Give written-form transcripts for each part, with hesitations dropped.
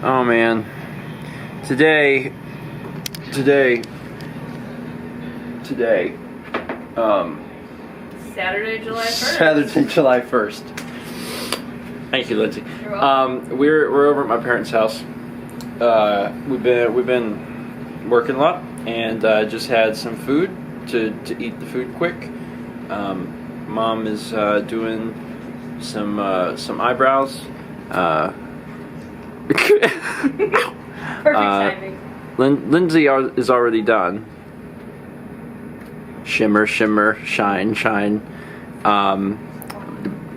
Oh man. Today. Saturday, July 1st. Saturday, July 1st. Thank you, Lindsey. You're welcome. We're over at my parents' house. We've been working a lot, and just had some food to eat the food quick. Mom is doing some eyebrows. Perfect timing. Lindsey is already done. Shimmer, shimmer, shine, shine.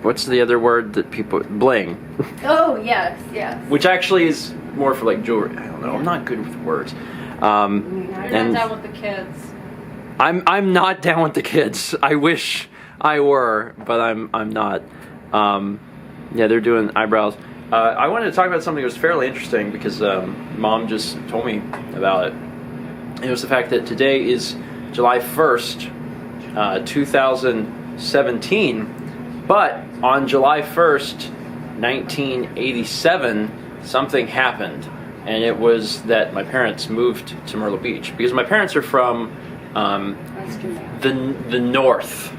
What's the other word that people... Bling. Oh, yes. Which actually is more for like jewelry. I don't know. I'm not good with words. You're not down with the kids. I'm not down with the kids. I wish I were, but I'm not. Yeah, they're doing eyebrows. I wanted to talk about something that was fairly interesting because Mom just told me about it. It was the fact that today is July 1st, 2017, but on July 1st, 1987, something happened, and it was that my parents moved to Myrtle Beach because my parents are from the north,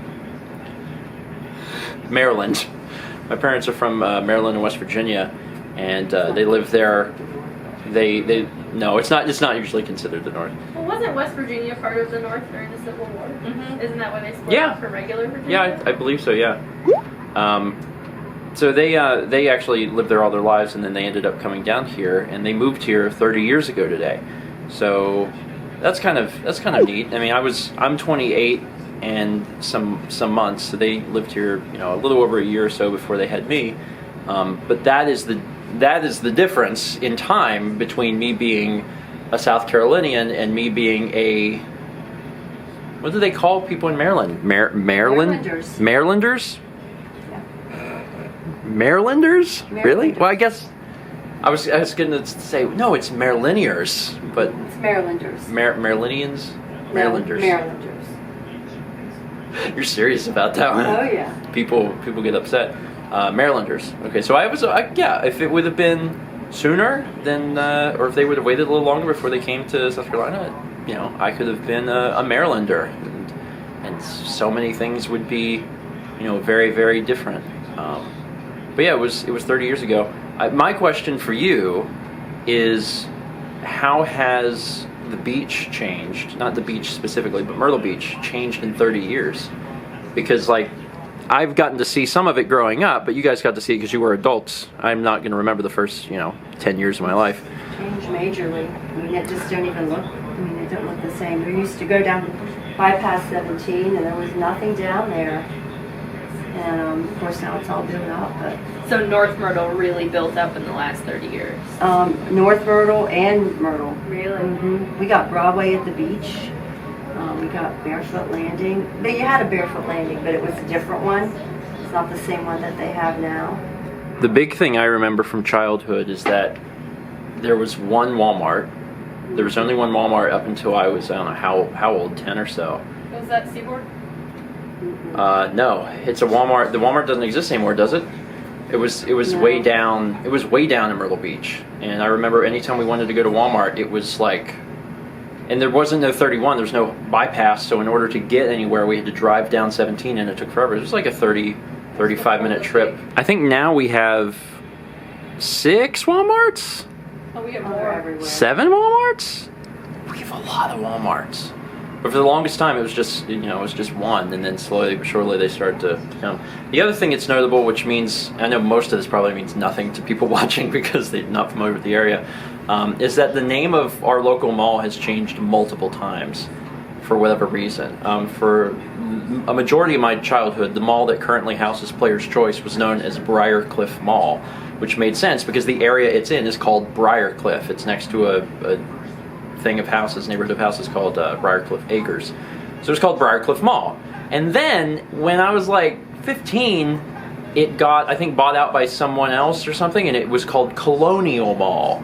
Maryland. My parents are from Maryland and West Virginia, and they live there. No, it's not usually considered the North. Well, wasn't West Virginia part of the North during the Civil War? Mm-hmm. Isn't that why they split off for regular Virginia? Yeah, I believe so. Yeah. So they actually lived there all their lives, and then they ended up coming down here, and they moved here 30 years ago today. So that's kind of neat. I mean, I'm 28 and some months, so they lived here, a little over a year or so before they had me. But that is the difference in time between me being a South Carolinian and me being a, what do they call people in Maryland? Maryland? Marylanders? Yeah. Marylanders? Really? Well, I guess I was going to say no, it's Marylineers, but it's Marylanders. Marylandians? Marylanders. No, Marylanders. You're serious about that one? Oh yeah. People get upset. Marylanders. Okay, so if it would have been sooner, then, or if they would have waited a little longer before they came to South Carolina, I could have been a Marylander, and so many things would be, very, very different. But yeah, it was 30 years ago. My question for you is, how has the beach changed? Not the beach specifically, but Myrtle Beach changed in 30 years? Because I've gotten to see some of it growing up, but you guys got to see it because you were adults. I'm not going to remember the first, 10 years of my life. Changed majorly. I mean, it just don't even look. They don't look the same. We used to go down bypass 17, and there was nothing down there. And of course now it's all built up. But So North Myrtle really built up in the last 30 years. North Myrtle and Myrtle. Really? Mm-hmm. We got Broadway at the beach. We got Barefoot Landing. You had a Barefoot Landing, but it was a different one. It's not the same one that they have now. The big thing I remember from childhood is that there was one Walmart. There was only one Walmart up until I was, I don't know how old, 10 or so. Was that Seaboard? No, it's a Walmart. The Walmart doesn't exist anymore, does it? It was No. way down. It was way down in Myrtle Beach, and I remember anytime we wanted to go to Walmart, it was like. And there wasn't no 31, there's no bypass, so in order to get anywhere, we had to drive down 17, and it took forever. It was like a 35-minute trip. I think now we have 6 Walmarts? Oh, we have They're more. everywhere. 7 Walmarts? We have a lot of Walmarts. But for the longest time, it was just, one, and then slowly but surely they started to come. The other thing that's notable, which means, I know most of this probably means nothing to people watching because they're not familiar with the area, is that the name of our local mall has changed multiple times for whatever reason. For a majority of my childhood, the mall that currently houses Players' Choice was known as Briarcliff Mall, which made sense because the area it's in is called Briarcliff. It's next to a thing of houses, neighborhood of houses called Briarcliff Acres. So it's called Briarcliff Mall. And then when I was like 15, it got, I think, bought out by someone else or something, and it was called Colonial Mall,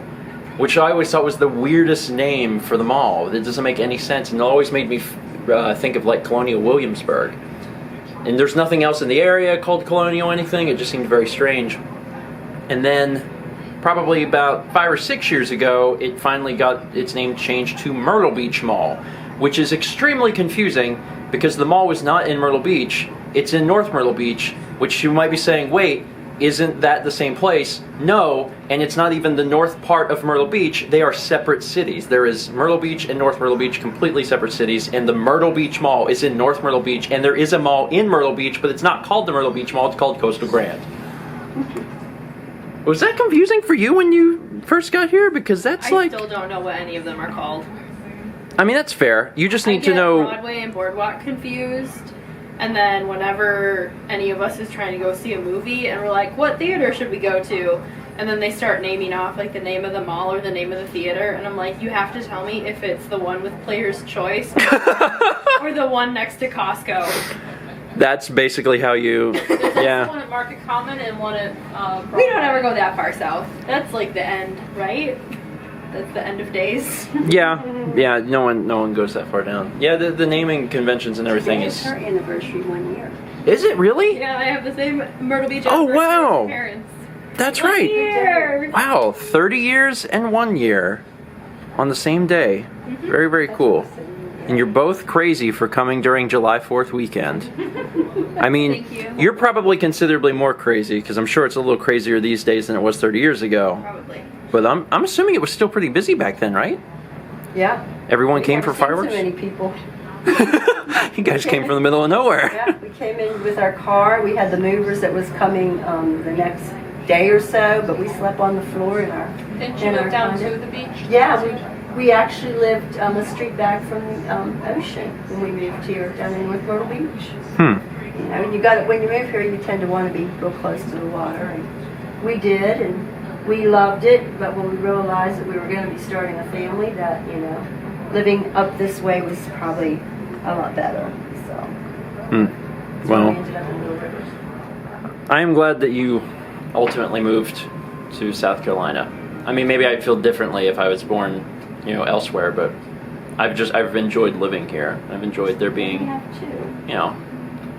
which I always thought was the weirdest name for the mall. It doesn't make any sense, and it always made me think of like Colonial Williamsburg. And there's nothing else in the area called Colonial anything. It just seemed very strange. And then probably about 5 or 6 years ago, it finally got its name changed to Myrtle Beach Mall, which is extremely confusing because the mall was not in Myrtle Beach, it's in North Myrtle Beach, which you might be saying, wait, isn't that the same place? No, and it's not even the north part of Myrtle Beach. They are separate cities. There is Myrtle Beach and North Myrtle Beach, completely separate cities, and the Myrtle Beach Mall is in North Myrtle Beach, and there is a mall in Myrtle Beach, but it's not called the Myrtle Beach Mall, it's called Coastal Grand. Was that confusing for you when you first got here? Because that's I still don't know what any of them are called. I mean, that's fair. You just need to I get know... Broadway and Boardwalk confused. And then whenever any of us is trying to go see a movie and we're like, what theater should we go to? And then they start naming off like the name of the mall or the name of the theater. And I'm like, you have to tell me if it's the one with Player's Choice or the one next to Costco. That's basically how you... There's one at Market Common and one at We don't ever go that far south. That's like the end, right? That's the end of days. Yeah, no one goes that far down. Yeah, the naming conventions and everything is... It's her anniversary 1 year. Is it really? Yeah, I have the same Myrtle Beach Oh, anniversary wow. as my parents. That's 1 right. year. Wow, 30 years and 1 year on the same day. Very, very cool. And you're both crazy for coming during July 4th weekend. I mean, Thank you. You're probably considerably more crazy, because I'm sure it's a little crazier these days than it was 30 years ago. Probably. But I'm assuming it was still pretty busy back then, right? Yeah. Everyone came for Never seen fireworks? So many people. You guys came from the middle of nowhere. Yeah, we came in with our car. We had the movers that was coming the next day or so, but we slept on the floor in our. Didn't you in our move down condo. to the beach? Yeah, we actually lived a street back from the ocean when we moved here down in North Myrtle Beach. You know, when you move here, you tend to want to be real close to the water, and we did, and we loved it. But when we realized that we were going to be starting a family, that living up this way was probably a lot better. So, Well, we ended up in Middle River. I am glad that you ultimately moved to South Carolina. I mean, maybe I'd feel differently if I was born, elsewhere, but I've enjoyed living here. I've enjoyed there We being, have too.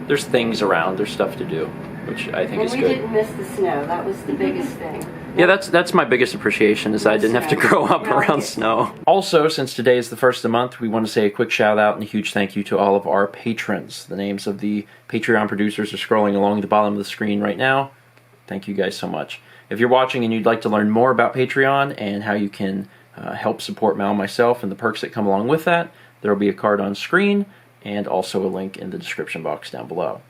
There's things around, there's stuff to do, which I think And is we good. didn't miss the snow. That was the biggest thing. Yeah, that's my biggest appreciation, is I didn't have to grow up No, around it's- snow. Also, since today is the first of the month, we want to say a quick shout out and a huge thank you to all of our patrons. The names of the Patreon producers are scrolling along the bottom of the screen right now. Thank you guys so much. If you're watching and you'd like to learn more about Patreon and how you can help support Mal and myself and the perks that come along with that, there will be a card on screen and also a link in the description box down below.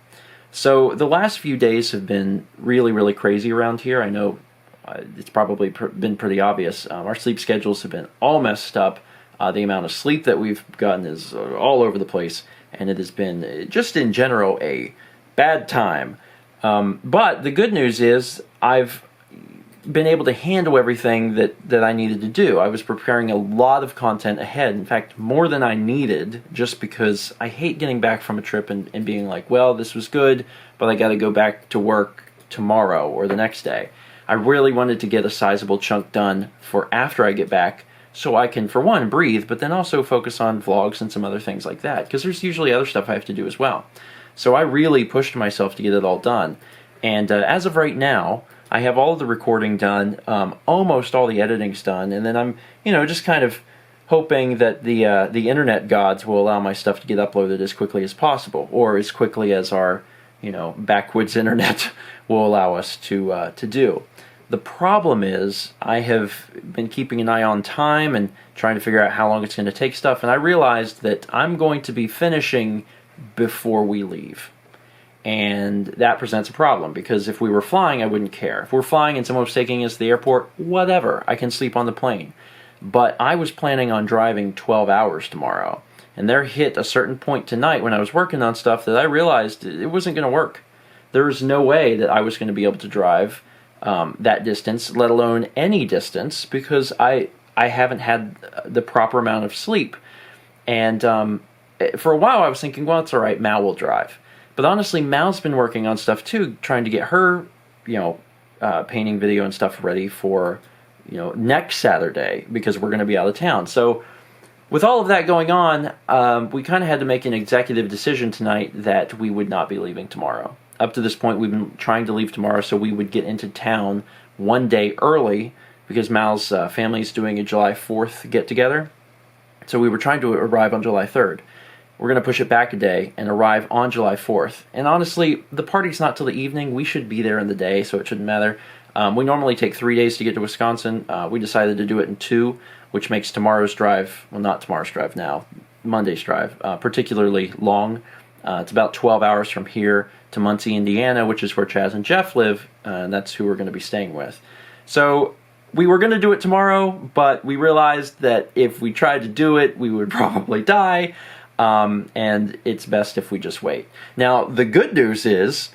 So the last few days have been really, really crazy around here. I know it's probably been pretty obvious. Our sleep schedules have been all messed up. The amount of sleep that we've gotten is all over the place, and it has been, just in general, a bad time. But the good news is I've been able to handle everything that I needed to do. I was preparing a lot of content ahead, in fact, more than I needed, just because I hate getting back from a trip and being like, well, this was good, but I got to go back to work tomorrow or the next day. I really wanted to get a sizable chunk done for after I get back, so I can, for one, breathe, but then also focus on vlogs and some other things like that, because there's usually other stuff I have to do as well. So I really pushed myself to get it all done. And as of right now, I have all of the recording done, almost all the editing's done, and then I'm, just kind of hoping that the internet gods will allow my stuff to get uploaded as quickly as possible, or as quickly as our, backwoods internet will allow us to do. The problem is I have been keeping an eye on time and trying to figure out how long it's going to take stuff, and I realized that I'm going to be finishing before we leave. And that presents a problem, because if we were flying, I wouldn't care. If we're flying and someone was taking us to the airport, whatever, I can sleep on the plane. But I was planning on driving 12 hours tomorrow, and there hit a certain point tonight when I was working on stuff that I realized it wasn't going to work. There was no way that I was going to be able to drive that distance, let alone any distance, because I haven't had the proper amount of sleep. And for a while I was thinking, well, it's all right, Mal will drive. But honestly, Mal's been working on stuff too, trying to get her, painting video and stuff ready for, next Saturday, because we're going to be out of town. So with all of that going on, we kind of had to make an executive decision tonight that we would not be leaving tomorrow. Up to this point, we've been trying to leave tomorrow so we would get into town one day early because Mal's family is doing a July 4th get-together. So we were trying to arrive on July 3rd. We're going to push it back a day and arrive on July 4th. And honestly, the party's not till the evening. We should be there in the day, so it shouldn't matter. We normally take 3 days to get to Wisconsin. We decided to do it in 2, which makes tomorrow's drive, well, not tomorrow's drive now, Monday's drive, particularly long. It's about 12 hours from here to Muncie, Indiana, which is where Chaz and Jeff live, and that's who we're going to be staying with. So we were going to do it tomorrow, but we realized that if we tried to do it, we would probably die, and it's best if we just wait. Now, the good news is,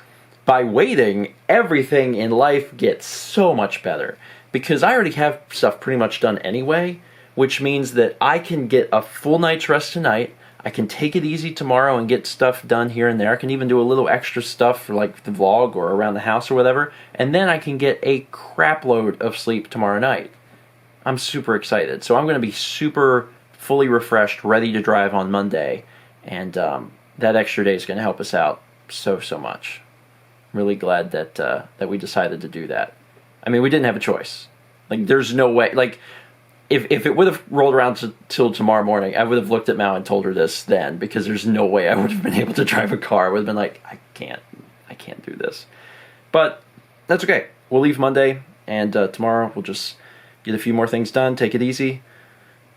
by waiting, everything in life gets so much better, because I already have stuff pretty much done anyway, which means that I can get a full night's rest tonight. I can take it easy tomorrow and get stuff done here and there. I can even do a little extra stuff for like the vlog or around the house or whatever. And then I can get a crap load of sleep tomorrow night. I'm super excited. So I'm going to be super fully refreshed, ready to drive on Monday. And that extra day is going to help us out so much. I'm really glad that we decided to do that. I mean, we didn't have a choice. Like, there's no way. Like, If it would have rolled around till tomorrow morning, I would have looked at Mal and told her this then, because there's no way I would have been able to drive a car. I would have been like, I can't do this. But that's okay. We'll leave Monday, and tomorrow we'll just get a few more things done, take it easy,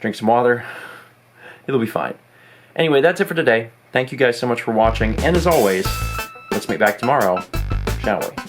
drink some water. It'll be fine. Anyway, that's it for today. Thank you guys so much for watching, and as always, let's meet back tomorrow, shall we?